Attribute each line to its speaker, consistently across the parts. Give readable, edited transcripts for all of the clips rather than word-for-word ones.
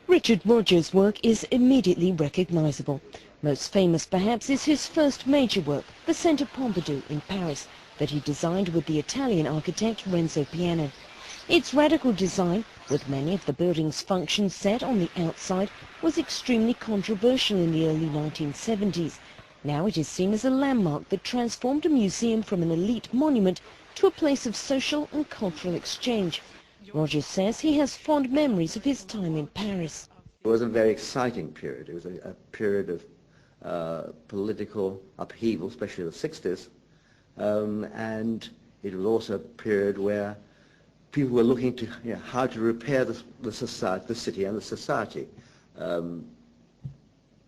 Speaker 1: Richard Rogers' work is immediately recognizable. Most famous perhaps is his first major work, the Centre Pompidou in Paris, that he designed with the Italian architect Renzo Piano. Its radical design, with many of the building's functions set on the outside, was extremely controversial in the early 1970s. Now it is seen as a landmark that transformed a museum from an elite monument to a place of social and cultural exchange. Rogers says he has fond memories of his time in Paris.
Speaker 2: It was a very exciting period. It was a period of political upheaval, especially the 60s, and it was also a period where people were looking to how to repair the city and the society.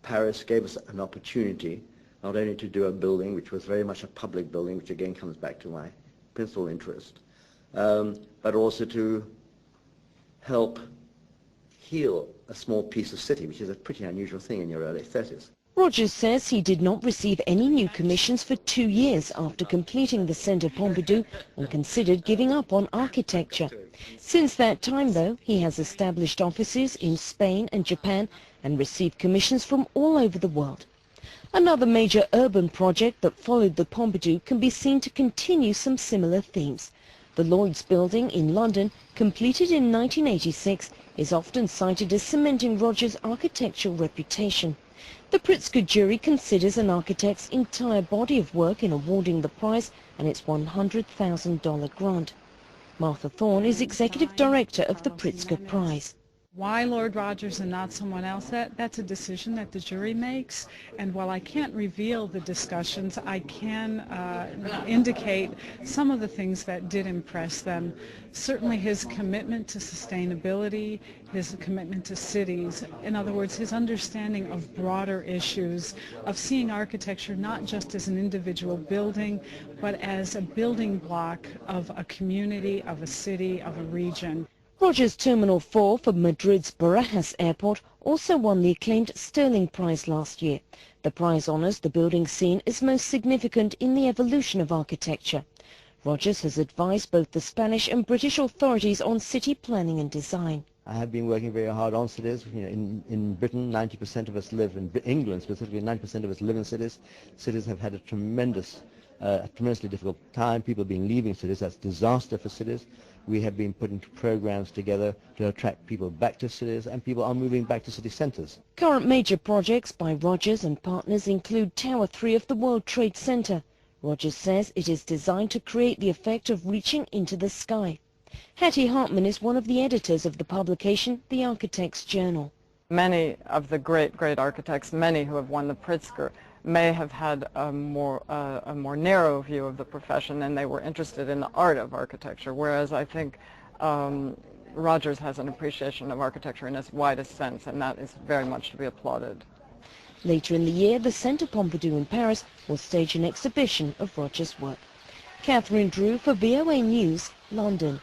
Speaker 2: Paris gave us an opportunity not only to do a building which was very much a public building, which again comes back to my principal interest, but also to help heal a small piece of city, which is a pretty unusual thing in your early 30s.
Speaker 1: Rogers says he did not receive any new commissions for 2 years after completing the Centre Pompidou and considered giving up on architecture. Since that time, though, he has established offices in Spain and Japan and received commissions from all over the world. Another major urban project that followed the Pompidou can be seen to continue some similar themes. The Lloyd's building in London, completed in 1986, is often cited as cementing Rogers' architectural reputation. The Pritzker jury considers an architect's entire body of work in awarding the prize and its $100,000 grant. Martha Thorne is executive director of the Pritzker Prize.
Speaker 3: Why Lord Rogers and not someone else? That's a decision that the jury makes, and while I can't reveal the discussions, I can indicate some of the things that did impress them. Certainly his commitment to sustainability, his commitment to cities, in other words, his understanding of broader issues, of seeing architecture not just as an individual building, but as a building block of a community, of a city, of a region.
Speaker 1: Rogers' Terminal 4 for Madrid's Barajas Airport also won the acclaimed Sterling Prize last year. The prize honors the building seen as most significant in the evolution of architecture. Rogers has advised both the Spanish and British authorities on city planning and design.
Speaker 2: I have been working very hard on cities. In Britain, 90% of us live in England, specifically 90% of us live in cities. Cities have had a tremendously difficult time. People have been leaving cities. That's disaster for cities. We have been putting programs together to attract people back to cities, and people are moving back to city centres.
Speaker 1: Current major projects by Rogers and partners include Tower 3 of the World Trade Center. Rogers says it is designed to create the effect of reaching into the sky. Hattie Hartman is one of the editors of the publication, The Architect's Journal.
Speaker 4: Many of the great architects, many who have won the Pritzker, may have had a more narrow view of the profession, and they were interested in the art of architecture, whereas I think Rogers has an appreciation of architecture in its widest sense, and that is very much to be applauded.
Speaker 1: Later in the year, the Centre Pompidou in Paris will stage an exhibition of Rogers' work. Catherine Drew for VOA News, London.